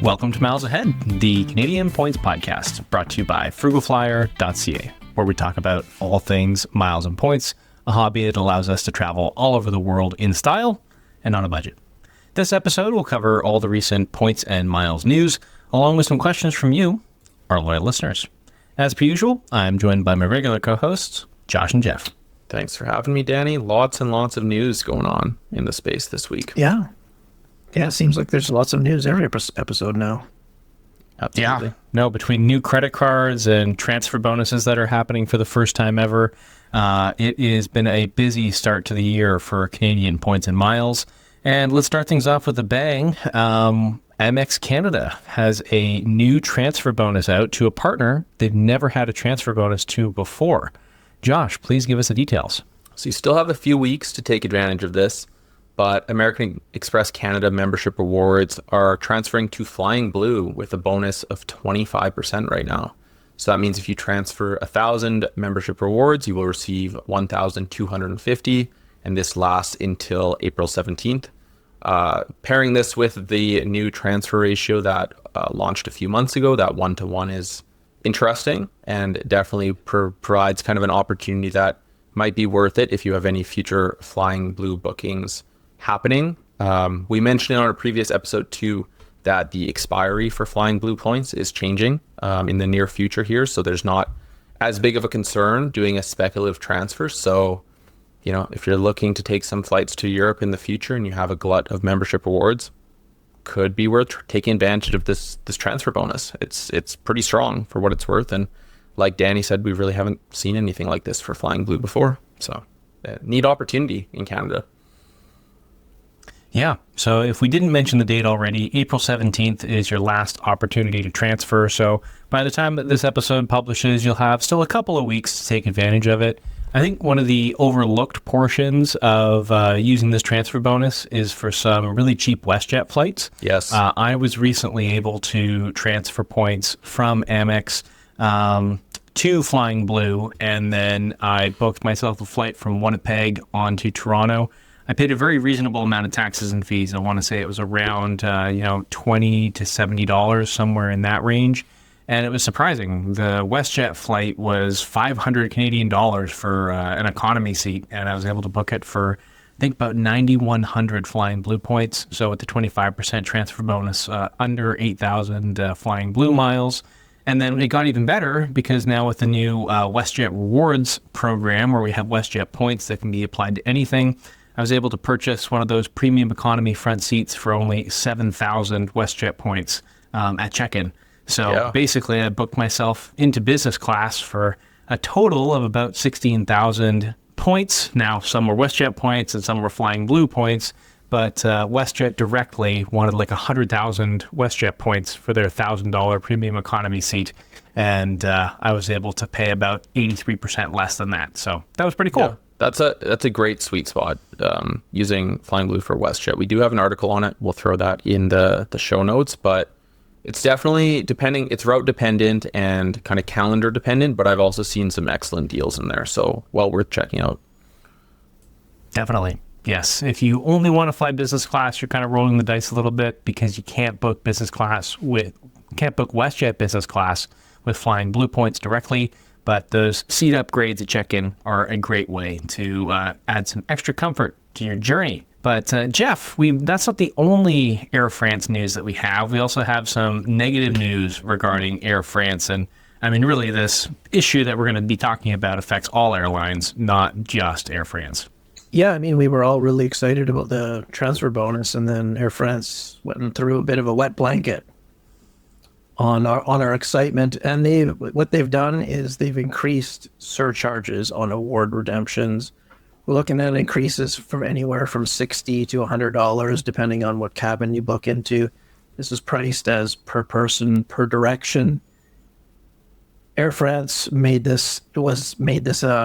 Welcome to Miles Ahead, the Canadian Points Podcast, brought to you by FrugalFlyer.ca, where we talk about all things miles and points, a hobby that allows us to travel all over the world in style and on a budget. This episode will cover all the recent points and miles news, along with some questions from you, our loyal listeners. As per usual, I'm joined by my regular co-hosts, Josh and Jeff. Thanks for having me, Danny. Lots and lots of news going on in the space this week. Yeah, it seems like there's lots of news every episode now. Absolutely. Yeah, no, between new credit cards and transfer bonuses that are happening for the first time ever, it has been a busy start to the year for Canadian points and miles. And let's start things off with a bang. Amex Canada has a new transfer bonus out to a partner they've never had a transfer bonus to before. Josh, please give us the details. So you still have a few weeks to take advantage of this, but American Express Canada membership rewards are transferring to Flying Blue with a bonus of 25% right now. So that means if you transfer 1,000 membership rewards, you will receive 1,250, and this lasts until April 17th. Pairing this with the new transfer ratio that launched a few months ago, that 1-to-1 is interesting and definitely provides kind of an opportunity that might be worth it if you have any future Flying Blue bookings happening. We mentioned on a previous episode too that the expiry for Flying Blue points is changing in the near future here, so there's not as big of a concern doing a speculative transfer. So, you know, if you're looking to take some flights to Europe in the future and you have a glut of membership rewards, could be worth taking advantage of this transfer bonus. It's pretty strong for what it's worth, and like Danny said, we really haven't seen anything like this for Flying Blue before. So, neat opportunity in Canada. Yeah, so if we didn't mention the date already, April 17th is your last opportunity to transfer. So by the time that this episode publishes, you'll have still a couple of weeks to take advantage of it. I think one of the overlooked portions of using this transfer bonus is for some really cheap WestJet flights. Yes. I was recently able to transfer points from Amex to Flying Blue, and then I booked myself a flight from Winnipeg on to Toronto. I paid a very reasonable amount of taxes and fees. I want to say it was around, $20 to $70, somewhere in that range. And it was surprising. The WestJet flight was 500 Canadian dollars for an economy seat, and I was able to book it for, I think, about 9,100 Flying Blue points. So with the 25% transfer bonus, under 8,000 Flying Blue miles. And then it got even better because now with the new WestJet Rewards program, where we have WestJet points that can be applied to anything, I was able to purchase one of those premium economy front seats for only 7,000 WestJet points at check-in. So basically, I booked myself into business class for a total of about 16,000 points. Now, some were WestJet points and some were Flying Blue points, but WestJet directly wanted like 100,000 WestJet points for their $1,000 premium economy seat. And I was able to pay about 83% less than that. So that was pretty cool. Yeah. That's a great sweet spot, using Flying Blue for WestJet. We do have an article on it. We'll throw that in the show notes, but it's definitely depending. It's route dependent and kind of calendar dependent, but I've also seen some excellent deals in there. So well worth checking out. Definitely. Yes. If you only want to fly business class, you're kind of rolling the dice a little bit because you can't book WestJet business class with Flying Blue points directly. But those seat upgrades at check-in are a great way to add some extra comfort to your journey. But Jeff, that's not the only Air France news that we have. We also have some negative news regarding Air France. And I mean, really, this issue that we're going to be talking about affects all airlines, not just Air France. Yeah, I mean, we were all really excited about the transfer bonus, and then Air France went through a bit of a wet blanket on our excitement, and what they've done is they've increased surcharges on award redemptions. We're looking at increases from anywhere from $60 to $100 depending on what cabin you book into. This is priced as per person per direction. Air France made this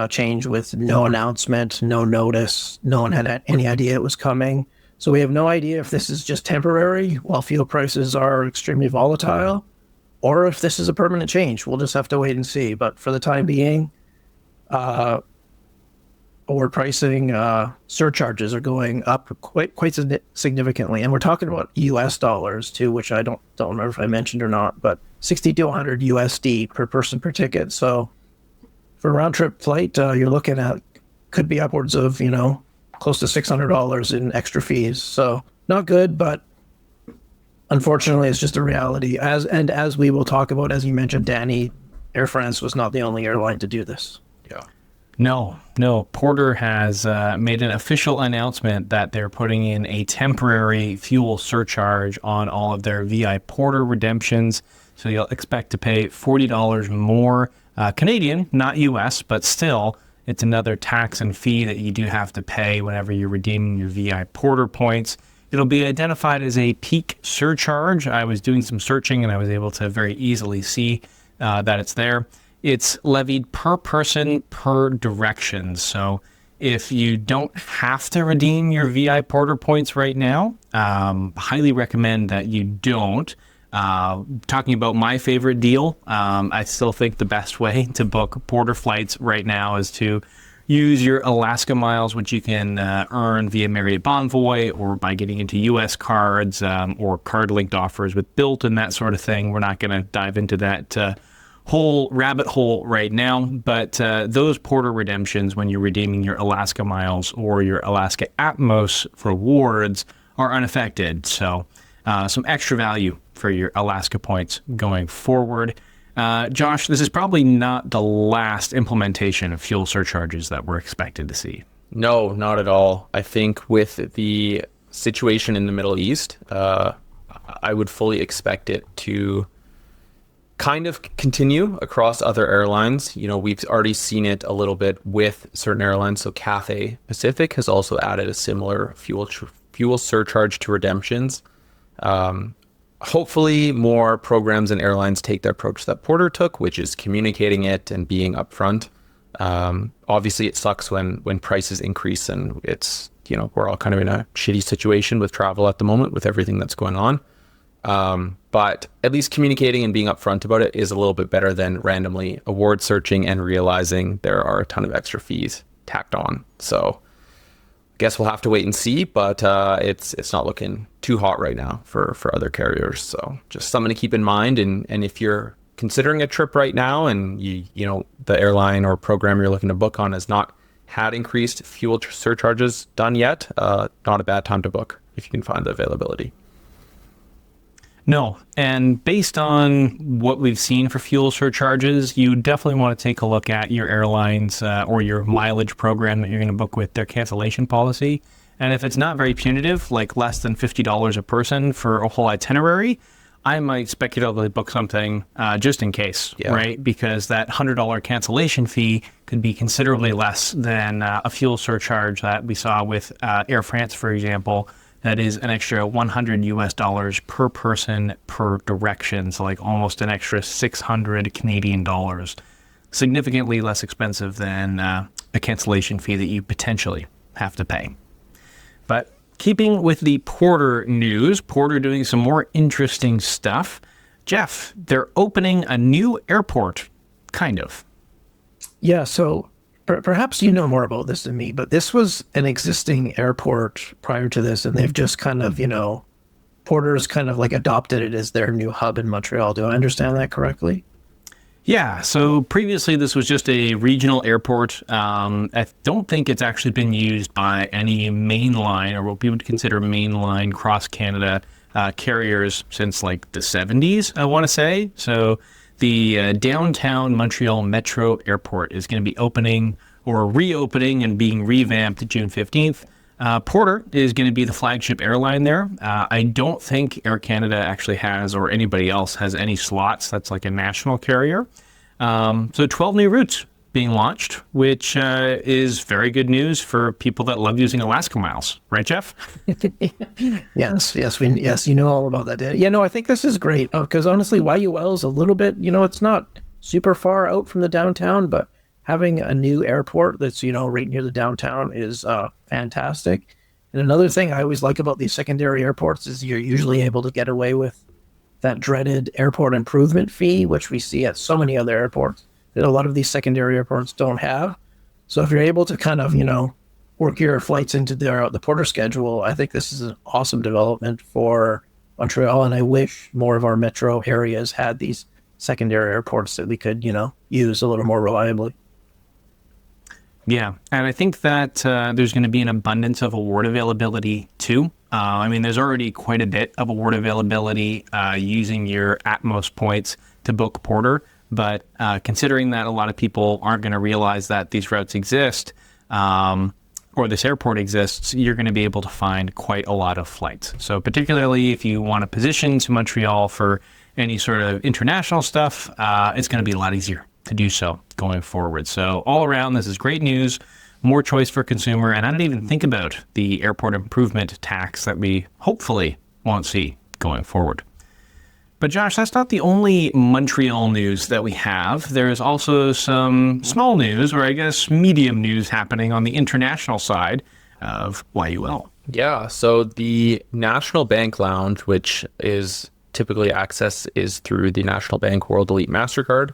change with no announcement, no notice. No one had any idea it was coming. So we have no idea if this is just temporary while fuel prices are extremely volatile, or if this is a permanent change. We'll just have to wait and see. But for the time being, forward pricing, surcharges are going up quite significantly. And we're talking about US dollars too, which I don't remember if I mentioned or not, but 60 to 100 USD per person per ticket. So for a round trip flight, you're looking at, could be upwards of, close to $600 in extra fees. So not good, but unfortunately it's just a reality. As we will talk about, as you mentioned, Danny, Air France was not the only airline to do this. Yeah. No. Porter has made an official announcement that they're putting in a temporary fuel surcharge on all of their VI Porter redemptions. So you'll expect to pay $40 more Canadian, not US, but still, it's another tax and fee that you do have to pay whenever you're redeeming your VI Porter points. It'll be identified as a peak surcharge. I was doing some searching and I was able to very easily see that it's there. It's levied per person per direction. So if you don't have to redeem your VI Porter points right now, highly recommend that you don't. Talking about my favorite deal, I still think the best way to book Porter flights right now is to use your Alaska miles, which you can earn via Marriott Bonvoy or by getting into U.S. cards or card-linked offers with Bilt and that sort of thing. We're not going to dive into that whole rabbit hole right now, but those Porter redemptions when you're redeeming your Alaska miles or your Alaska Atmos rewards are unaffected. So some extra value for your Alaska points going forward. Josh, this is probably not the last implementation of fuel surcharges that we're expected to see. No, not at all. I think with the situation in the Middle East, I would fully expect it to kind of continue across other airlines. We've already seen it a little bit with certain airlines. So Cathay Pacific has also added a similar fuel surcharge to redemptions. Hopefully more programs and airlines take the approach that Porter took, which is communicating it and being upfront. Obviously it sucks when prices increase and it's, we're all kind of in a shitty situation with travel at the moment with everything that's going on. But at least communicating and being upfront about it is a little bit better than randomly award searching and realizing there are a ton of extra fees tacked on. So I guess we'll have to wait and see, but it's not looking too hot right now for other carriers. So just something to keep in mind. And if you're considering a trip right now and you the airline or program you're looking to book on has not had increased fuel surcharges done yet, not a bad time to book if you can find the availability. No, and based on what we've seen for fuel surcharges, you definitely want to take a look at your airlines or your mileage program that you're going to book with their cancellation policy. And if it's not very punitive, like less than $50 a person for a whole itinerary, I might speculatively book something just in case, right? Because that $100 cancellation fee could be considerably less than a fuel surcharge that we saw with Air France, for example. That is an extra $100 per person per direction. So like almost an extra 600 Canadian dollars. Significantly less expensive than a cancellation fee that you potentially have to pay. But keeping with the Porter news, Porter doing some more interesting stuff. Jeff, they're opening a new airport, kind of. Yeah, so perhaps you know more about this than me, but this was an existing airport prior to this, and they've just kind of, Porter's kind of like adopted it as their new hub in Montreal. Do I understand that correctly? Yeah, so previously this was just a regional airport. I don't think it's actually been used by any mainline or what we would consider mainline cross-Canada carriers since like the 70s, I want to say. So the downtown Montreal Metro Airport is going to be opening or reopening and being revamped June 15th. Porter is going to be the flagship airline there. I don't think Air Canada actually has, or anybody else has any slots. That's like a national carrier. So 12 new routes being launched, which is very good news for people that love using Alaska miles. Right, Jeff? Yes, you know all about that. Yeah, no, I think this is great because honestly, YOL is a little bit, it's not super far out from the downtown, but having a new airport that's, right near the downtown is fantastic. And another thing I always like about these secondary airports is you're usually able to get away with that dreaded airport improvement fee, which we see at so many other airports that a lot of these secondary airports don't have. So if you're able to kind of, work your flights into the Porter schedule, I think this is an awesome development for Montreal. And I wish more of our metro areas had these secondary airports that we could, use a little more reliably. Yeah, and I think that there's going to be an abundance of award availability too. There's already quite a bit of award availability using your Atmos points to book Porter, but considering that a lot of people aren't going to realize that these routes exist or this airport exists, you're going to be able to find quite a lot of flights. So particularly if you want to position to Montreal for any sort of international stuff, it's going to be a lot easier to do so going forward. So all around, this is great news, more choice for consumer, and I didn't even think about the airport improvement tax that we hopefully won't see going forward. But Josh, that's not the only Montreal news that we have. There's also some small news, or I guess medium news, happening on the international side of YUL. Yeah, so the National Bank Lounge, which is typically access is through the National Bank World Elite MasterCard,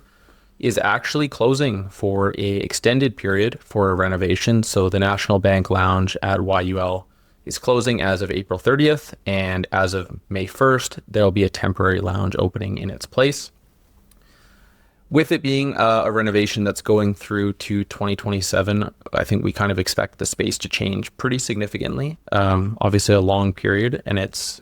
is actually closing for a extended period for a renovation. So the National Bank Lounge at YUL is closing as of April 30th, and as of May 1st, there'll be a temporary lounge opening in its place. With it being a renovation that's going through to 2027, I think we kind of expect the space to change pretty significantly. Obviously a long period, and it's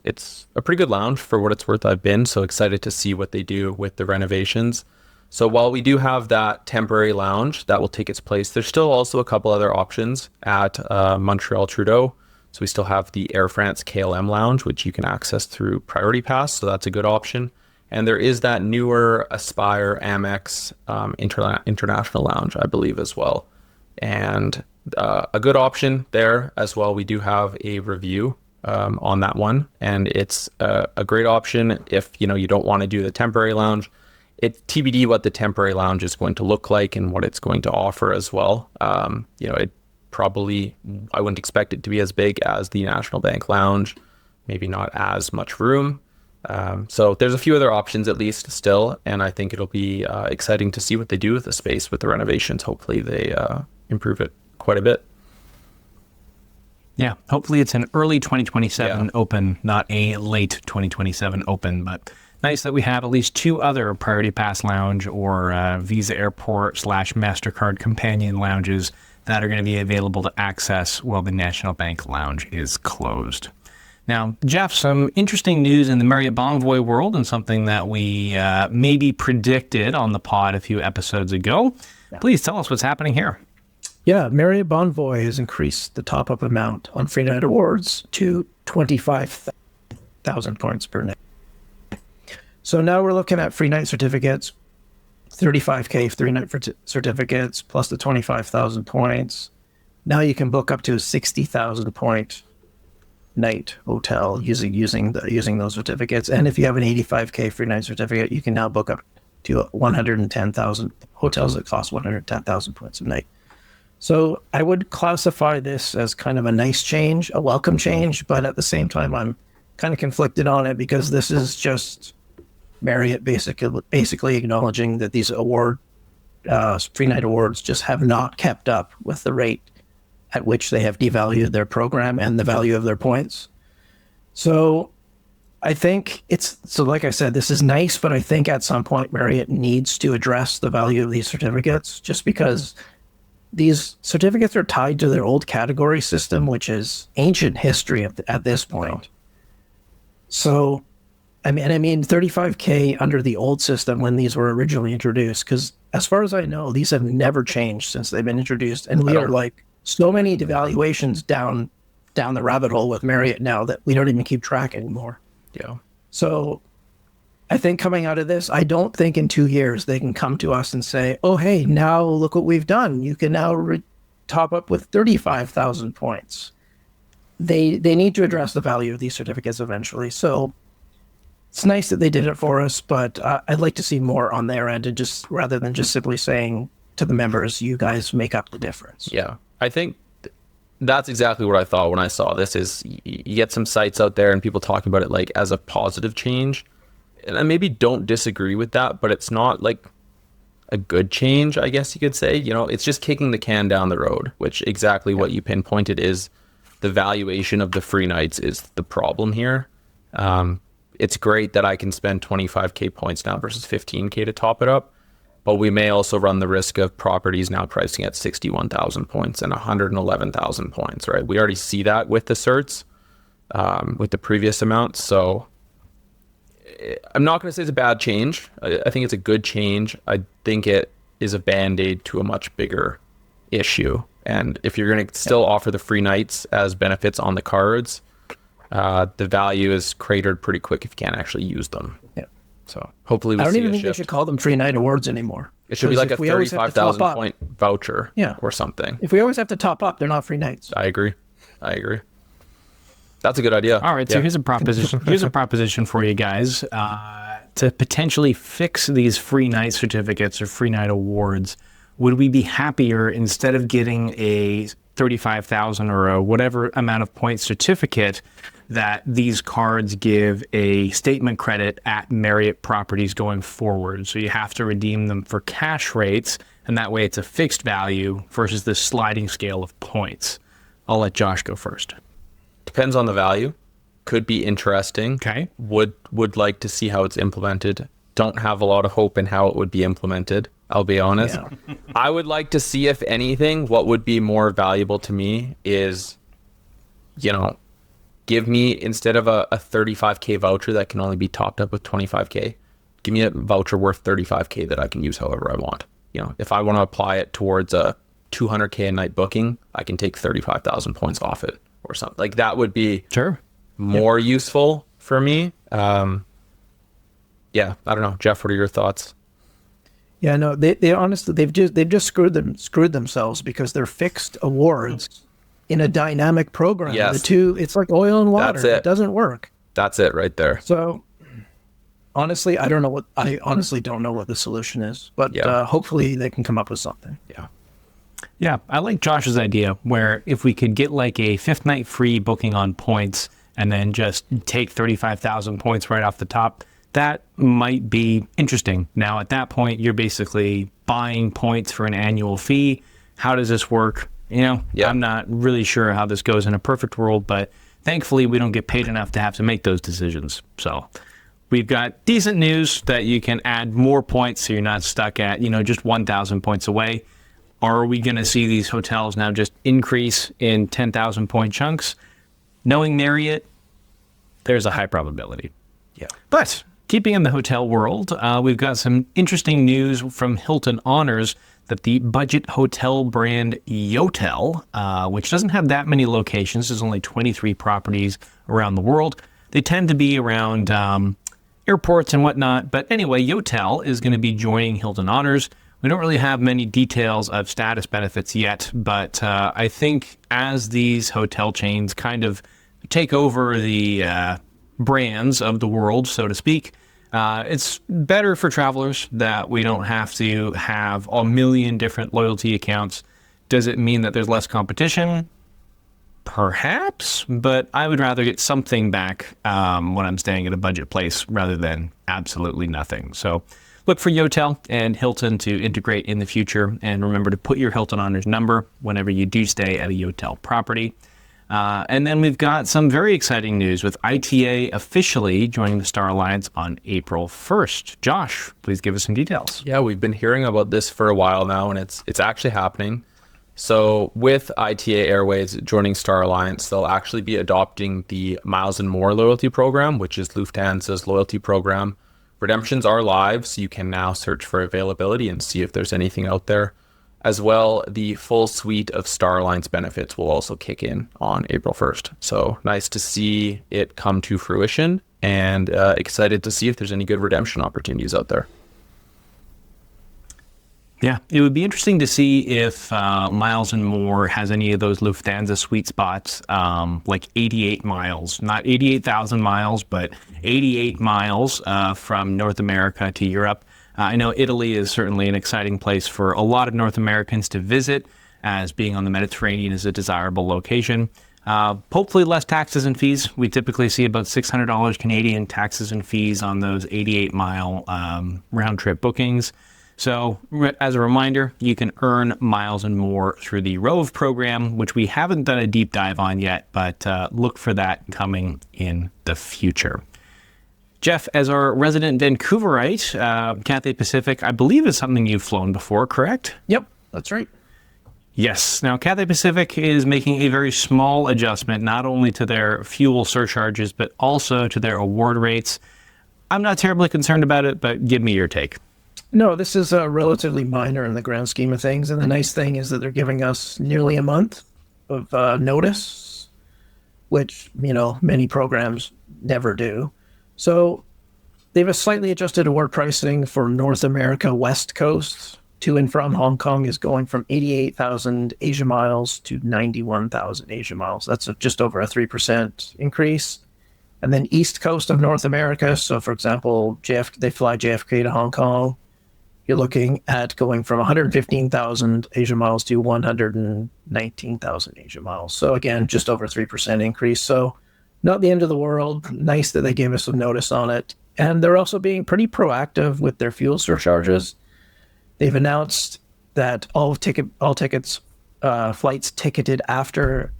a pretty good lounge for what it's worth. I've been so excited to see what they do with the renovations. So while we do have that temporary lounge that will take its place, there's still also a couple other options at Montreal Trudeau. So we still have the Air France KLM lounge, which you can access through Priority Pass. So that's a good option. And there is that newer Aspire Amex International Lounge, I believe, as well. And a good option there as well. We do have a review on that one. And it's a great option if you don't want to do the temporary lounge. It's TBD what the temporary lounge is going to look like and what it's going to offer as well. It probably, I wouldn't expect it to be as big as the National Bank Lounge, maybe not as much room. So there's a few other options at least still, and I think it'll be exciting to see what they do with the space with the renovations. Hopefully they improve it quite a bit. Yeah, hopefully it's an early 2027 open, not a late 2027 open, but nice that we have at least two other Priority Pass Lounge or Visa Airport / MasterCard companion lounges that are going to be available to access while the National Bank Lounge is closed. Now, Jeff, some interesting news in the Marriott Bonvoy world, and something that we maybe predicted on the pod a few episodes ago. Yeah. Please tell us what's happening here. Yeah, Marriott Bonvoy has increased the top-up amount on free night awards to 25,000 points per night. So now we're looking at free night certificates, 35K free night certificates, plus the 25,000 points. Now you can book up to a 60,000 point night hotel using those certificates. And if you have an 85K free night certificate, you can now book up to 110,000 hotels that cost 110,000 points a night. So I would classify this as kind of a nice change, a welcome change, but at the same time, I'm kind of conflicted on it because this is just Marriott basically acknowledging that these free night awards just have not kept up with the rate at which they have devalued their program and the value of their points. So I think like I said, this is nice, but I think at some point Marriott needs to address the value of these certificates, just because these certificates are tied to their old category system, which is ancient history at this point. So, I mean, 35K under the old system when these were originally introduced, because as far as I know, these have never changed since they've been introduced. And we are like so many devaluations down the rabbit hole with Marriott now that we don't even keep track anymore. Yeah. So I think coming out of this, I don't think in 2 years they can come to us and say, oh, hey, now look what we've done. You can now top up with 35,000 points. They need to address the value of these certificates eventually. So it's nice that they did it for us, but I'd like to see more on their end, and just rather than just simply saying to the members, you guys make up the difference. Yeah, I think that's exactly what I thought when I saw this. Is you get some sites out there and people talking about it like as a positive change, and I maybe don't disagree with that, but it's not like a good change, I guess you could say. You know, it's just kicking the can down the road, which exactly what you pinpointed is the valuation of the free nights is the problem here. It's great that I can spend 25K points now versus 15K to top it up, but we may also run the risk of properties now pricing at 61,000 points and 111,000 points, right? We already see that with the certs, with the previous amounts. So I'm not going to say it's a bad change. I think it's a good change. I think it is a band-aid to a much bigger issue. And if you're going to still offer the free nights as benefits on the cards, the value is cratered pretty quick if you can't actually use them. Yeah. So hopefully we I don't see even a think they shift. should call them free night awards anymore. It should be like a If we always have to top 35,000 up- point voucher Yeah. or something. If we always have to top up, they're not free nights. I agree. That's a good idea. All right, so here's a proposition. Here's a proposition for you guys to potentially fix these free night certificates or free night awards. Would we be happier instead of getting a 35,000 or a whatever amount of point certificate that these cards give a statement credit at Marriott properties going forward? So you have to redeem them for cash rates, and that way it's a fixed value versus the sliding scale of points. I'll let Josh go first. Depends on the value. Could be interesting. Okay. Would like to see how it's implemented. Don't have a lot of hope in how it would be implemented. I'll be honest. Yeah. I would like to see, if anything, what would be more valuable to me is, give me, instead of a 35K voucher that can only be topped up with 25K, give me a voucher worth 35K that I can use however I want. If I want to apply it towards a 200K a night booking, I can take 35,000 points off it or something. Like that would be more useful for me. I don't know. Jeff, what are your thoughts? Yeah, no, they honestly they've just screwed themselves because they're fixed awards in a dynamic program. Yes. It's like oil and water. That's it. It doesn't work. That's it right there. So honestly, I honestly don't know what the solution is, but hopefully they can come up with something. Yeah, I like Josh's idea where if we could get like a fifth night free booking on points and then just take 35,000 points right off the top, that might be interesting. Now, at that point, you're basically buying points for an annual fee. How does this work? I'm not really sure how this goes in a perfect world, but thankfully we don't get paid enough to have to make those decisions. So we've got decent news that you can add more points so you're not stuck at, just 1,000 points away. Are we going to see these hotels now just increase in 10,000 point chunks? Knowing Marriott, there's a high probability. Yeah. But keeping in the hotel world, we've got some interesting news from Hilton Honors that the budget hotel brand YOTEL, which doesn't have that many locations, there's only 23 properties around the world. They tend to be around airports and whatnot. But anyway, YOTEL is going to be joining Hilton Honors. We don't really have many details of status benefits yet, but I think as these hotel chains kind of take over the brands of the world, so to speak, it's better for travelers that we don't have to have a million different loyalty accounts. Does it mean that there's less competition? Perhaps, but I would rather get something back when I'm staying at a budget place rather than absolutely nothing. So look for YOTEL and Hilton to integrate in the future, and remember to put your Hilton Honors number whenever you do stay at a YOTEL property. And then we've got some very exciting news with ITA officially joining the Star Alliance on April 1st. Josh, please give us some details. Yeah, we've been hearing about this for a while now, and it's actually happening. So with ITA Airways joining Star Alliance, they'll actually be adopting the Miles and More loyalty program, which is Lufthansa's loyalty program. Redemptions are live, so you can now search for availability and see if there's anything out there. As well, the full suite of Star Alliance benefits will also kick in on April 1st. So nice to see it come to fruition, and excited to see if there's any good redemption opportunities out there. Yeah, it would be interesting to see if Miles and More has any of those Lufthansa sweet spots, like 88 miles, not 88,000 miles, but 88 miles from North America to Europe. I know Italy is certainly an exciting place for a lot of North Americans to visit, as being on the Mediterranean is a desirable location. Hopefully less taxes and fees. We typically see about $600 Canadian taxes and fees on those 88-mile round-trip bookings. So as a reminder, you can earn miles and more through the Rove program, which we haven't done a deep dive on yet, but look for that coming in the future. Jeff, as our resident Vancouverite, Cathay Pacific, I believe is something you've flown before, correct? Yep, that's right. Yes. Now, Cathay Pacific is making a very small adjustment, not only to their fuel surcharges, but also to their award rates. I'm not terribly concerned about it, but give me your take. No, this is relatively minor in the grand scheme of things. And the nice thing is that they're giving us nearly a month of notice, which, many programs never do. So they've slightly adjusted award pricing for North America West Coast. To and from Hong Kong is going from 88,000 Asia miles to 91,000 Asia miles. That's just over a 3% increase. And then East Coast of North America, so for example, they fly JFK to Hong Kong, you're looking at going from 115,000 Asia miles to 119,000 Asia miles. So again, just over a 3% increase. So not the end of the world. Nice that they gave us some notice on it. And they're also being pretty proactive with their fuel surcharges. They've announced that all tickets, flights ticketed after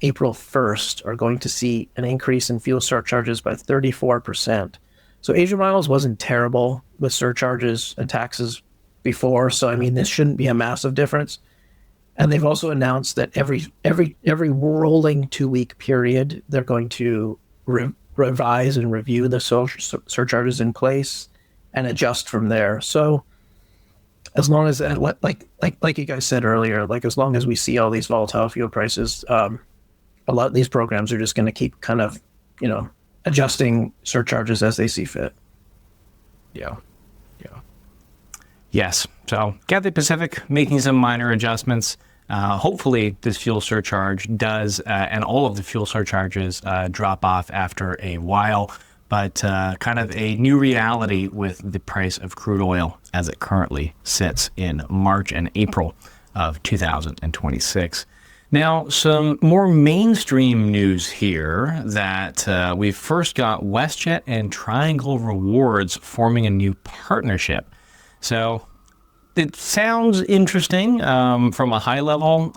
April 1st are going to see an increase in fuel surcharges by 34%. So Asia miles wasn't terrible with surcharges and taxes before. So, this shouldn't be a massive difference. And they've also announced that every rolling 2-week period, they're going to revise and review the surcharges in place and adjust from there. So as long as, like you guys said earlier, as long as we see all these volatile fuel prices, a lot of these programs are just going to keep kind of, adjusting surcharges as they see fit. Yeah. Yes. So Cathay Pacific making some minor adjustments. Hopefully this fuel surcharge does, and all of the fuel surcharges drop off after a while, but kind of a new reality with the price of crude oil as it currently sits in March and April of 2026. Now, some more mainstream news here that we've first got WestJet and Triangle Rewards forming a new partnership. So it sounds interesting from a high level.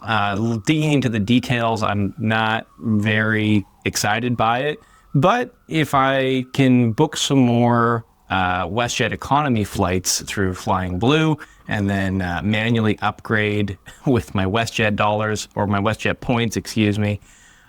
Digging into the details, I'm not very excited by it. But if I can book some more WestJet economy flights through Flying Blue and then manually upgrade with my WestJet dollars or my WestJet points,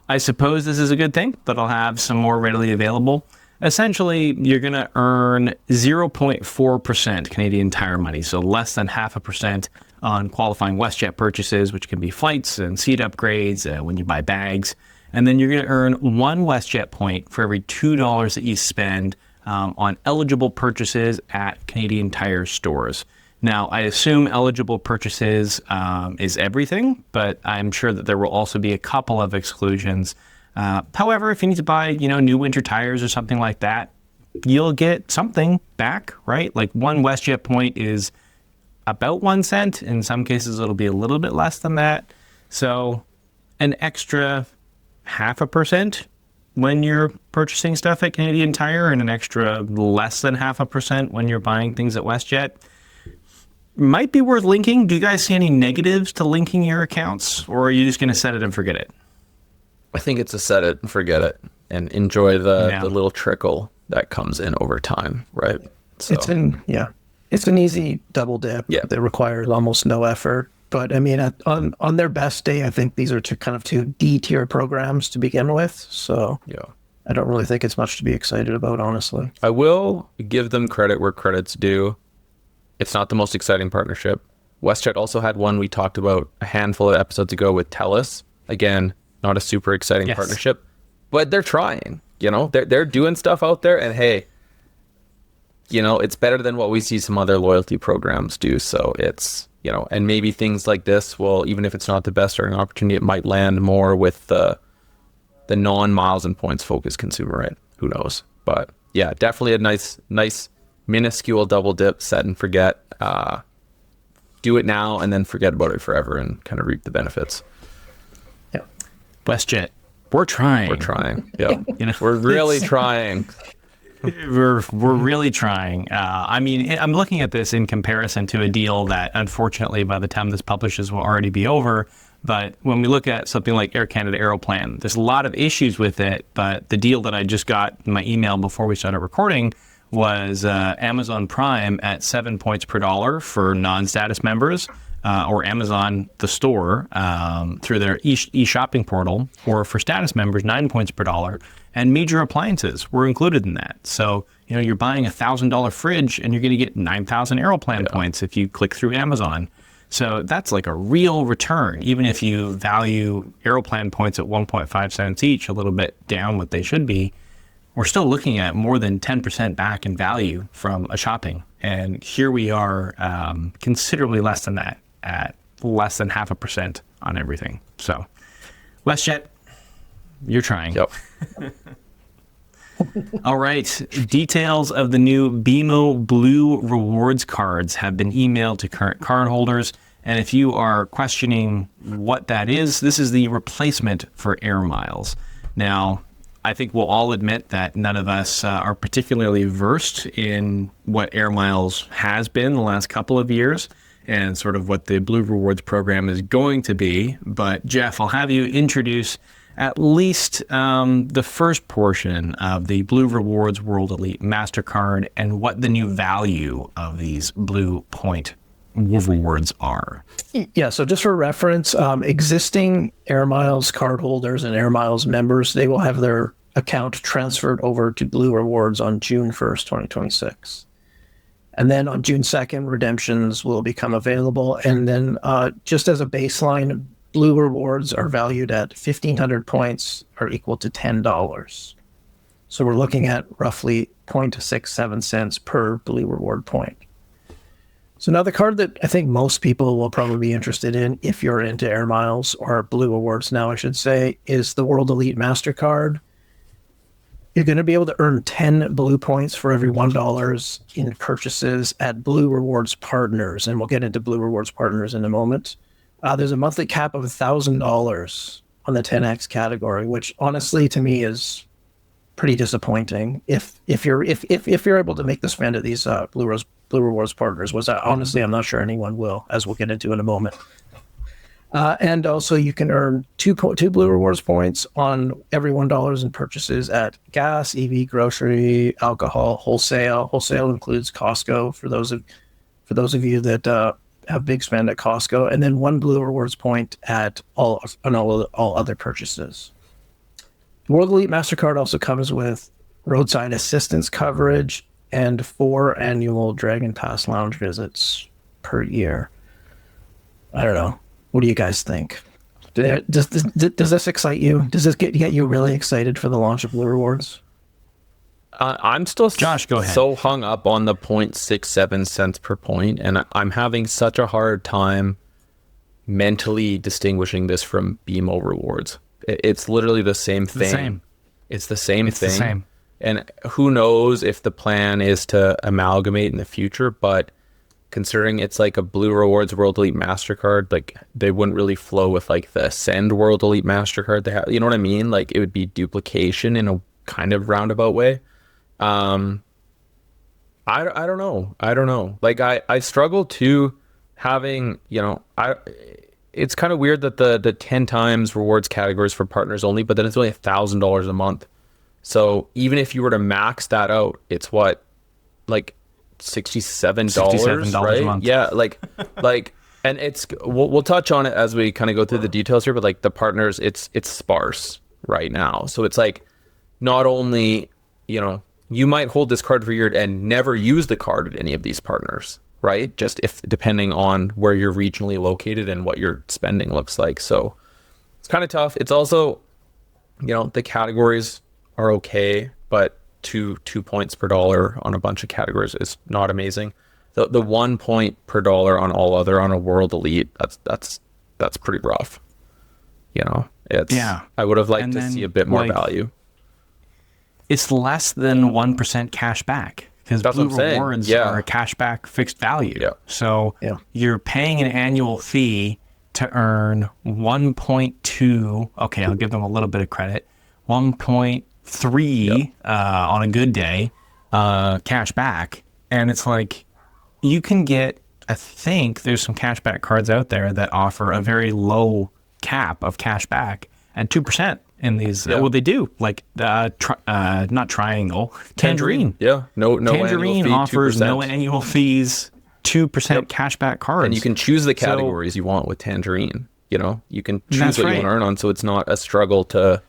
I suppose this is a good thing that I'll have some more readily available. Essentially, you're going to earn 0.4% Canadian Tire money, so less than 0.5% on qualifying WestJet purchases, which can be flights and seat upgrades when you buy bags. And then you're going to earn 1 WestJet point for every $2 that you spend on eligible purchases at Canadian Tire stores. Now, I assume eligible purchases is everything, but I'm sure that there will also be a couple of exclusions. However, if you need to buy, new winter tires or something like that, you'll get something back, right? Like 1 WestJet point is about 1 cent. In some cases, it'll be a little bit less than that. So an extra 0.5% when you're purchasing stuff at Canadian Tire and an extra less than 0.5% when you're buying things at WestJet might be worth linking. Do you guys see any negatives to linking your accounts, or are you just going to set it and forget it? I think it's a set it and forget it and enjoy the little trickle that comes in over time, right? So it's an easy double dip that requires almost no effort. But on their best day, I think these are two D-tier programs to begin with. So I don't really think it's much to be excited about, honestly. I will give them credit where credit's due. It's not the most exciting partnership. WestJet also had one we talked about a handful of episodes ago with TELUS. Again, not a super exciting partnership, but they're trying. They're doing stuff out there, and hey, it's better than what we see some other loyalty programs do. So it's, and maybe things like this will, even if it's not the best earning opportunity, it might land more with the non-miles and points focused consumer, right? Who knows? But yeah, definitely a nice minuscule double dip, set and forget. Do it now and then forget about it forever and kind of reap the benefits. Yeah. WestJet, we're trying. Yeah. We're really trying. We're really trying. I mean, I'm looking at this in comparison to a deal that, unfortunately, by the time this publishes, will already be over. But when we look at something like Air Canada Aeroplan, there's a lot of issues with it. But the deal that I just got in my email before we started recording was Amazon Prime at 7 points per dollar for non-status members, or Amazon the store through their e-shopping portal, or for status members 9 points per dollar. And major appliances were included in that. So, you're buying a $1,000 fridge and you're going to get 9,000 Aeroplan points if you click through Amazon. So that's like a real return, even if you value Aeroplan points at 1.5 cents each, a little bit down what they should be. We're still looking at more than 10% back in value from a shopping. And here we are considerably less than that, at less than 0.5% on everything. So, WestJet, you're trying. Yep. All right. Details of the new BMO Blue Rewards cards have been emailed to current cardholders. And if you are questioning what that is, this is the replacement for Air Miles. Now, I think we'll all admit that none of us are particularly versed in what Air Miles has been the last couple of years and sort of what the Blue Rewards program is going to be. But Jeff, I'll have you introduce at least the first portion of the Blue Rewards World Elite MasterCard and what the new value of these Blue Point rewards are. Yeah, so just for reference, existing Air Miles cardholders and Air Miles members, they will have their account transferred over to Blue Rewards on June 1st, 2026. And then on June 2nd, redemptions will become available. And then just as a baseline, Blue Rewards are valued at 1,500 points, are equal to $10. So we're looking at roughly 0.67 cents per Blue Reward point. So now the card that I think most people will probably be interested in, if you're into Air Miles or Blue Rewards now, I should say, is the World Elite MasterCard. You're going to be able to earn 10 Blue points for every $1 in purchases at Blue Rewards Partners. And we'll get into Blue Rewards Partners in a moment. There's a monthly cap of $1,000 on the 10X category, which honestly to me is pretty disappointing. If you're able to make the spend at these Blue Rewards Partners, honestly I'm not sure anyone will, as we'll get into in a moment. And also you can earn two Blue Rewards points on every $1 in purchases at gas, EV, grocery, alcohol, wholesale. Wholesale includes Costco for those of you that have big spend at Costco, and then 1 Blue Rewards point at all other purchases. World Elite MasterCard also comes with roadside assistance coverage and 4 annual Dragon Pass lounge visits per year. I don't know. What do you guys think? Does this excite you? Does this get you really excited for the launch of Blue Rewards? I'm still Josh, go ahead. So hung up on the 0.67 cents per point, and I'm having such a hard time mentally distinguishing this from BMO rewards. It's literally the same thing. It's the same thing. The same. And who knows if the plan is to amalgamate in the future, but considering it's like a Blue Rewards World Elite MasterCard, like they wouldn't really flow with like the Ascend World Elite MasterCard they have. You know what I mean? Like it would be duplication in a kind of roundabout way. I don't know. Like I struggle to having, it's kind of weird that the 10 times rewards categories for partners only, but then it's only $1,000 a month. So even if you were to max that out, it's what, like $67, right? A month. Yeah. Like, and we'll touch on it as we kind of go through the details here, but like the partners, it's sparse right now. So it's like, not only, you might hold this card for a year and never use the card at any of these partners, right? Just depending on where you're regionally located and what your spending looks like. So it's kind of tough. It's also, the categories are okay, but two points per dollar on a bunch of categories is not amazing. The 1 point per dollar on all other on a World Elite, that's pretty rough. I would have liked to see a bit more value. It's less than 1% cash back because Blue Rewards are a cash back fixed value. Yeah. So you're paying an annual fee to earn 1.2. Okay, I'll give them a little bit of credit. 1.3 on a good day cash back. And it's like, you can get, I think there's some cashback cards out there that offer a very low cap of cash back and 2% in these. Yeah. Well, they do, like not Triangle, Tangerine. Yeah, no Tangerine annual fee, offers 2%. no annual fees, 2% cashback cards. And you can choose the categories you want with Tangerine. You know, you can choose That's what you right. want to earn on, so it's not a struggle to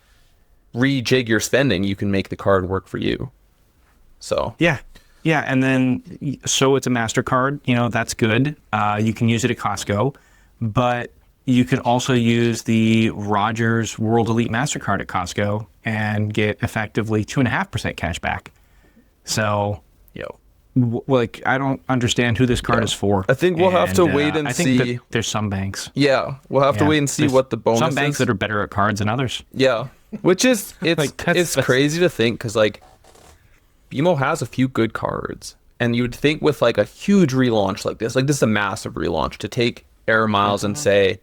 rejig your spending. You can make the card work for you. So Yeah. Yeah. And then, so it's a MasterCard, you know, that's good. You can use it at Costco, but you can also use the Rogers World Elite MasterCard at Costco and get effectively 2.5% cash back. So, like, I don't understand who this card is for. I think we'll have to wait and I think see. that there's some banks. Yeah, we'll have to wait and see There's what the bonus some banks is. that are better at cards than others. Yeah, which is Like, that's crazy to think, because like BMO has a few good cards, and you would think with like a huge relaunch like this is a massive relaunch, to take Air Miles and say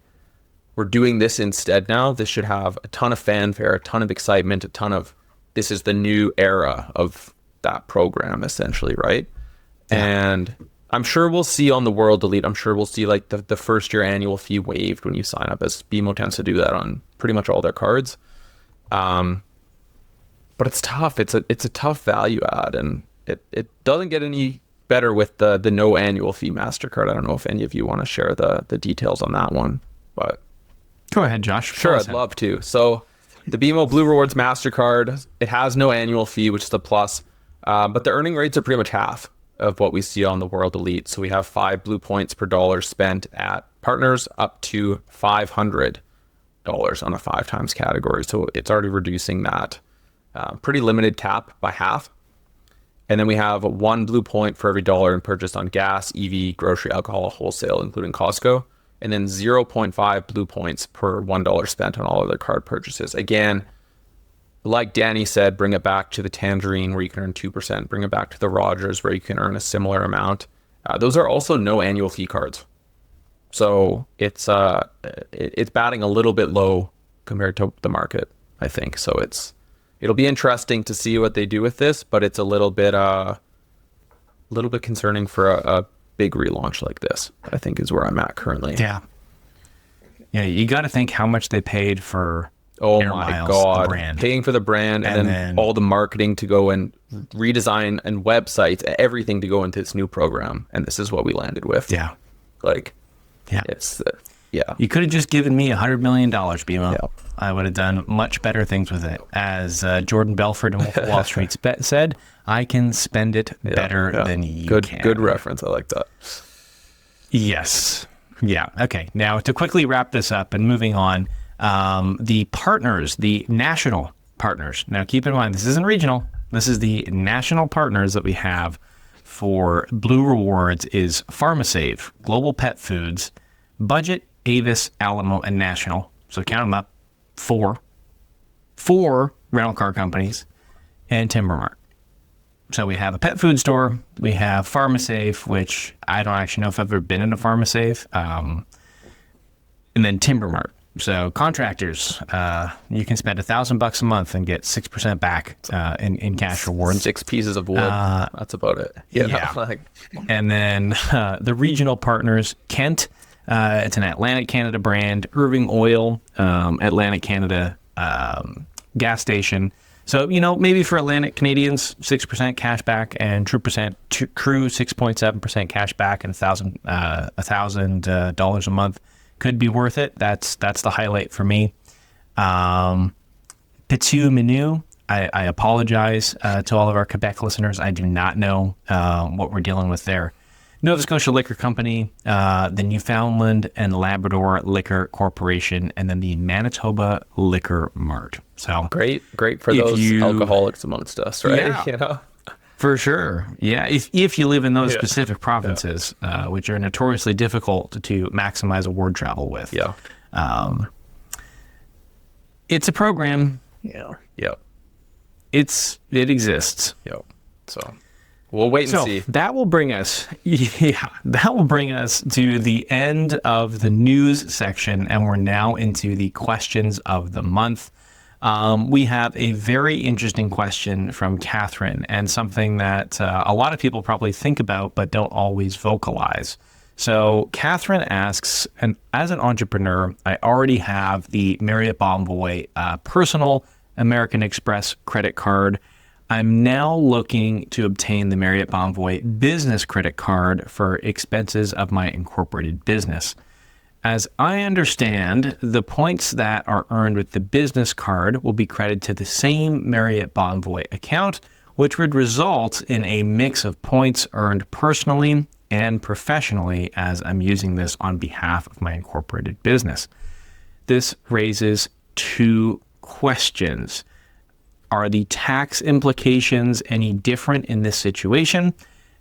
we're doing this instead now. This should have a ton of fanfare, a ton of excitement, a ton of this is the new era of that program essentially, right? And I'm sure we'll see on the World Elite, I'm sure we'll see like the first year annual fee waived when you sign up, as BMO tends to do that on pretty much all their cards. But it's tough. It's a tough value add, and it doesn't get any better with the no annual fee MasterCard. I don't know if any of you want to share the details on that one, but Go ahead, Josh. sure, I'd love to. So the BMO Blue Rewards MasterCard, it has no annual fee, which is a plus, but the earning rates are pretty much half of what we see on the World Elite. So we have 5 blue points per dollar spent at partners, up to $500 on a 5 times category. So it's already reducing that pretty limited cap by half. And then we have 1 blue point for every dollar in purchase on gas, EV, grocery, alcohol, wholesale, including Costco. And then 0.5 blue points per $1 spent on all other card purchases. Again, like Danny said, bring it back to the Tangerine where you can earn 2%. Bring it back to the Rogers where you can earn a similar amount. Those are also no annual fee cards. So it's batting a little bit low compared to the market, I think. So it'll be interesting to see what they do with this, but it's a little bit concerning for a big relaunch like this, I think, is where I'm at currently. Yeah. Yeah, you got to think how much they paid for Oh Air my Miles, God. the brand. Paying for the brand and then all the marketing to go and redesign and websites, everything to go into this new program. And this is what we landed with. Yeah. Like, Yeah. it's, yeah. You could have just given me $100 million, BMO. Yeah. I would have done much better things with it. As Jordan Belfort in Wolf of Wall Street said, I can spend it better than you can. Good reference. I like that. Yes. Yeah. Okay. Now, to quickly wrap this up and moving on, the partners, the national partners. Now, keep in mind, this isn't regional. This is the national partners that we have for Blue Rewards is PharmaSave, Global Pet Foods, Budget, Avis, Alamo, and National. So count them up. Four rental car companies and Timbermark. So we have a pet food store. We have PharmaSave, which I don't actually know if I've ever been in a PharmaSave. And then Timbermark. So contractors, you can spend $1,000 a month and get 6% back in cash rewards. 6 pieces of wood. That's about it. Yeah. And then the regional partners, Kent, it's an Atlantic Canada brand, Irving Oil, Atlantic Canada gas station. So, maybe for Atlantic Canadians, 6% cash back and Crew 6.7% cash back and $1,000 a month could be worth it. That's the highlight for me. Pitu Menu, I apologize to all of our Quebec listeners. I do not know what we're dealing with there. Nova Scotia Liquor Company, the Newfoundland and Labrador Liquor Corporation, and then the Manitoba Liquor Mart. So great for those alcoholics amongst us, right? Yeah, for sure. Yeah, if you live in those specific provinces, which are notoriously difficult to maximize award travel with. Yeah. It's a program. Yeah. Yep. It exists. Yep. So we'll wait and see. That will bring us to the end of the news section, and we're now into the questions of the month. We have a very interesting question from Catherine, and something that a lot of people probably think about but don't always vocalize. So Catherine asks, and as an entrepreneur, I already have the Marriott Bonvoy personal American Express credit card. I'm now looking to obtain the Marriott Bonvoy business credit card for expenses of my incorporated business. As I understand, the points that are earned with the business card will be credited to the same Marriott Bonvoy account, which would result in a mix of points earned personally and professionally, as I'm using this on behalf of my incorporated business. This raises two questions. Are the tax implications any different in this situation?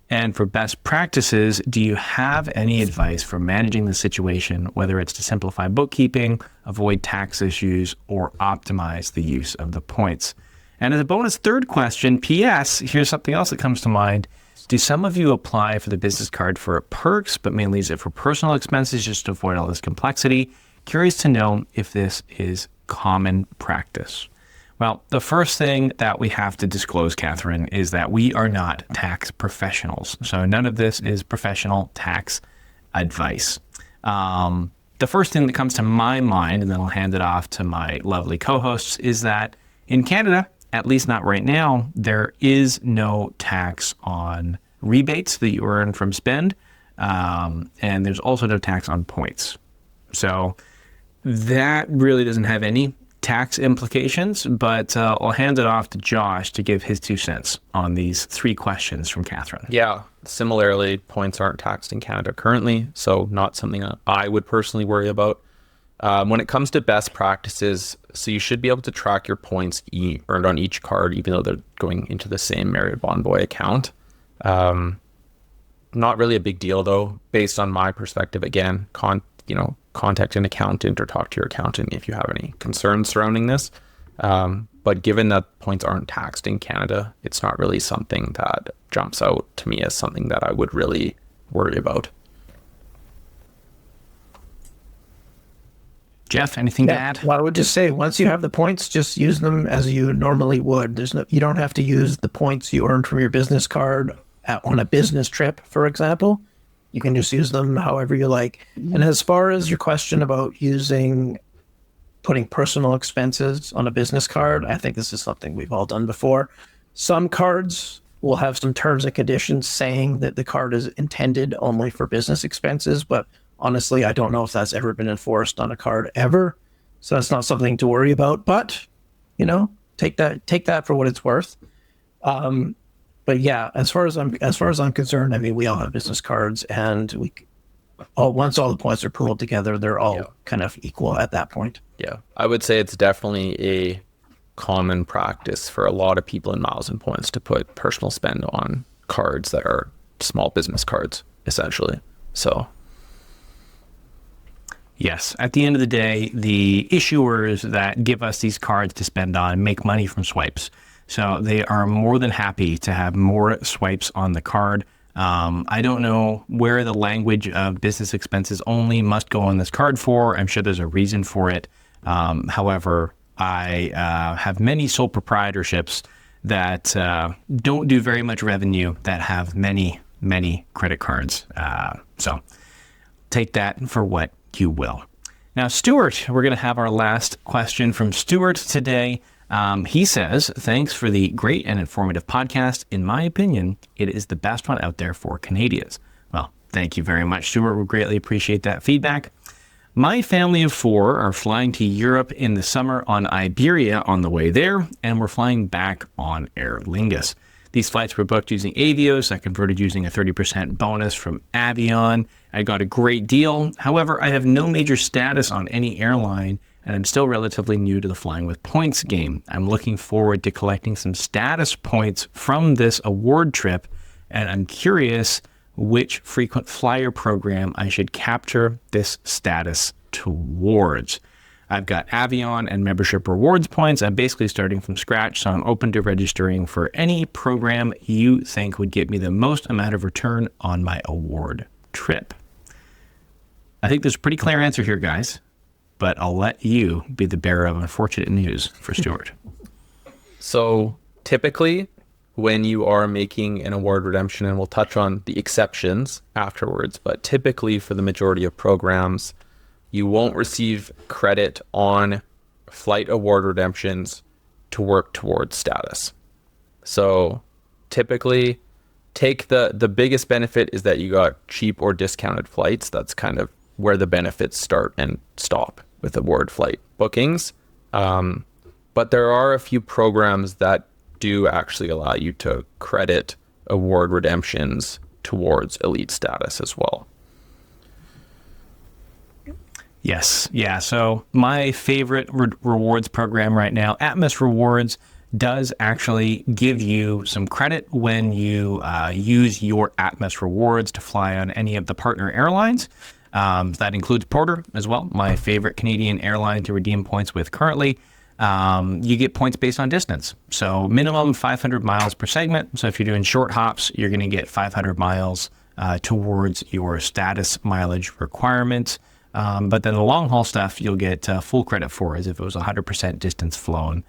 And for best practices, do you have any advice for managing the situation, whether it's to simplify bookkeeping, avoid tax issues, or optimize the use of the points? And as a bonus third question, P.S., here's something else that comes to mind. Do some of you apply for the business card for perks, but mainly use it for personal expenses just to avoid all this complexity? Curious to know if this is common practice. Well, the first thing that we have to disclose, Catherine, is that we are not tax professionals. So none of this is professional tax advice. The first thing that comes to my mind, and then I'll hand it off to my lovely co-hosts, is that in Canada, at least not right now, there is no tax on rebates that you earn from spend, and there's also no tax on points. So that really doesn't have any tax implications, but I'll hand it off to Josh to give his 2 cents on these 3 questions from Catherine. Yeah, similarly, points aren't taxed in Canada currently, so not something I would personally worry about. When it comes to best practices, so you should be able to track your points earned on each card, even though they're going into the same Marriott Bonvoy account. Not really a big deal though, based on my perspective. Again, contact an accountant or talk to your accountant if you have any concerns surrounding this. But given that points aren't taxed in Canada, it's not really something that jumps out to me as something that I would really worry about. Jeff, anything to add? Well, I would just say, once you have the points, just use them as you normally would. You don't have to use the points you earned from your business card on a business trip, for example. You can just use them however you like. And as far as your question about putting personal expenses on a business card, I think this is something we've all done before. Some cards will have some terms and conditions saying that the card is intended only for business expenses, but honestly, I don't know if that's ever been enforced on a card ever. So that's not something to worry about, but take that for what it's worth. But yeah, as far as I'm concerned, I mean, we all have business cards, and once all the points are pooled together, they're all kind of equal at that point. Yeah, I would say it's definitely a common practice for a lot of people in Miles and Points to put personal spend on cards that are small business cards, essentially. So yes, at the end of the day, the issuers that give us these cards to spend on make money from swipes. So they are more than happy to have more swipes on the card. I don't know where the language of business expenses only must go on this card for. I'm sure there's a reason for it. However, I have many sole proprietorships that don't do very much revenue that have many, many credit cards. So take that for what you will. Now, Stuart, we're going to have our last question from Stuart today. He says, thanks for the great and informative podcast. In my opinion, it is the best one out there for Canadians. Well, thank you very much, Stuart. We greatly appreciate that feedback. My family of 4 are flying to Europe in the summer on Iberia on the way there, and we're flying back on Aer Lingus. These flights were booked using Avios. I converted using a 30% bonus from Avion. I got a great deal. However, I have no major status on any airline, and I'm still relatively new to the flying with points game. I'm looking forward to collecting some status points from this award trip, and I'm curious which frequent flyer program I should capture this status towards. I've got Avion and membership rewards points. I'm basically starting from scratch, so I'm open to registering for any program you think would get me the most amount of return on my award trip. I think there's a pretty clear answer here, guys. but I'll let you be the bearer of unfortunate news for Stuart. So typically when you are making an award redemption, and we'll touch on the exceptions afterwards, but typically for the majority of programs, you won't receive credit on flight award redemptions to work towards status. So typically take the biggest benefit is that you got cheap or discounted flights. That's kind of where the benefits start and stop with award flight bookings. But there are a few programs that do actually allow you to credit award redemptions towards elite status as well. Yes. Yeah. So my favorite rewards program right now, Atmos Rewards, does actually give you some credit when you use your Atmos Rewards to fly on any of the partner airlines. That includes Porter as well, my favorite Canadian airline to redeem points with currently. You get points based on distance. So minimum 500 miles per segment. So if you're doing short hops, you're going to get 500 miles towards your status mileage requirement. But then the long haul stuff, you'll get full credit for as if it was 100% distance flown.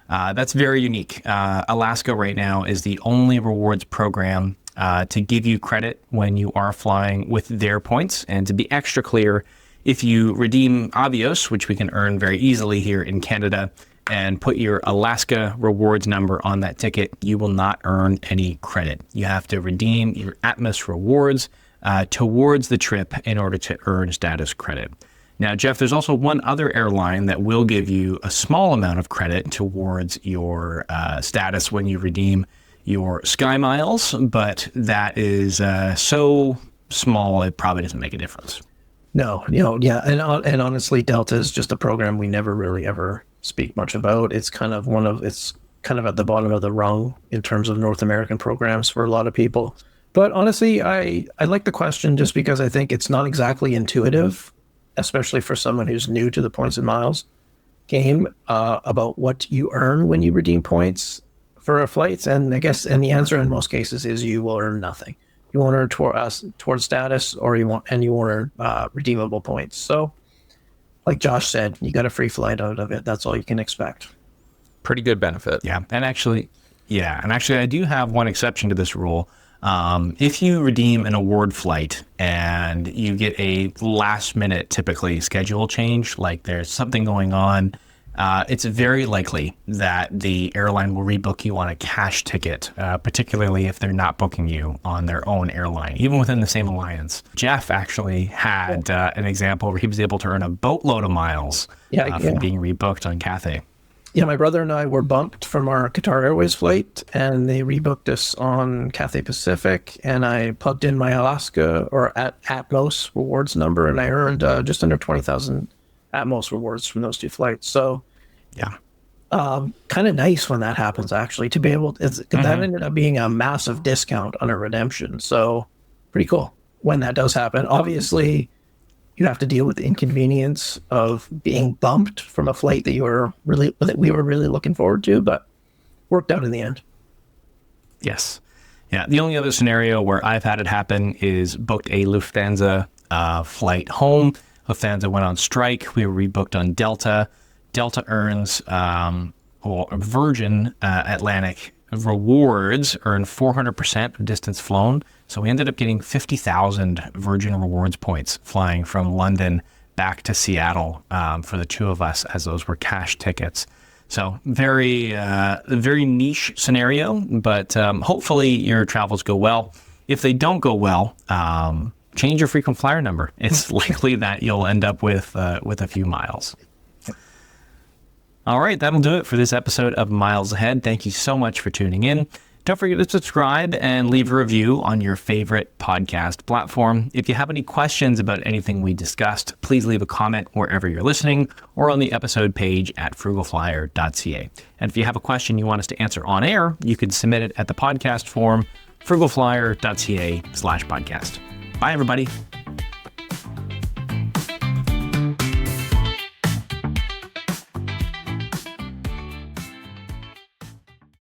That's very unique. Alaska right now is the only rewards program to give you credit when you are flying with their points. And to be extra clear, if you redeem Avios, which we can earn very easily here in Canada, and put your Alaska rewards number on that ticket, you will not earn any credit. You have to redeem your Atmos rewards towards the trip in order to earn status credit. Now, Jeff, there's also one other airline that will give you a small amount of credit towards your status when you redeem your Sky Miles, but that is so small it probably doesn't make a difference. No, yeah, and honestly, Delta is just a program we never really ever speak much about. It's kind of at the bottom of the rung in terms of North American programs for a lot of people. But honestly, I like the question just because I think it's not exactly intuitive, especially for someone who's new to the points and miles game, about what you earn when you redeem points for flights. And I guess, and the answer in most cases is you will earn nothing. You won't earn towards status, or you won't earn redeemable points. So, like Josh said, you got a free flight out of it. That's all you can expect. Pretty good benefit. Yeah, and actually, I do have one exception to this rule. If you redeem an award flight and you get a last minute, typically schedule change, like there's something going on, it's very likely that the airline will rebook you on a cash ticket, particularly if they're not booking you on their own airline, even within the same alliance. Jeff actually had an example where he was able to earn a boatload of miles from being rebooked on Cathay. Yeah, my brother and I were bumped from our Qatar Airways flight, and they rebooked us on Cathay Pacific, and I plugged in my Alaska or Atmos rewards number, and I earned just under 20,000 Atmos rewards from those two flights. So, yeah, kind of nice when that happens, actually, to be able to, that ended up being a massive discount on a redemption. So, pretty cool when that does happen. Obviously, you have to deal with the inconvenience of being bumped from a flight that we were really looking forward to, but worked out in the end. Yes. Yeah. The only other scenario where I've had it happen is booked a Lufthansa flight home. Lufthansa went on strike. We were rebooked on Delta. Delta earns Virgin Atlantic rewards earn 400% of distance flown. So we ended up getting 50,000 Virgin Rewards points flying from London back to Seattle for the two of us, as those were cash tickets. So very niche scenario, but hopefully your travels go well. If they don't go well, change your frequent flyer number. It's likely that you'll end up with a few miles. All right, that'll do it for this episode of Miles Ahead. Thank you so much for tuning in. Don't forget to subscribe and leave a review on your favorite podcast platform. If you have any questions about anything we discussed, please leave a comment wherever you're listening or on the episode page at FrugalFlyer.ca. And if you have a question you want us to answer on air, you can submit it at the podcast form, FrugalFlyer.ca/podcast. Bye, everybody.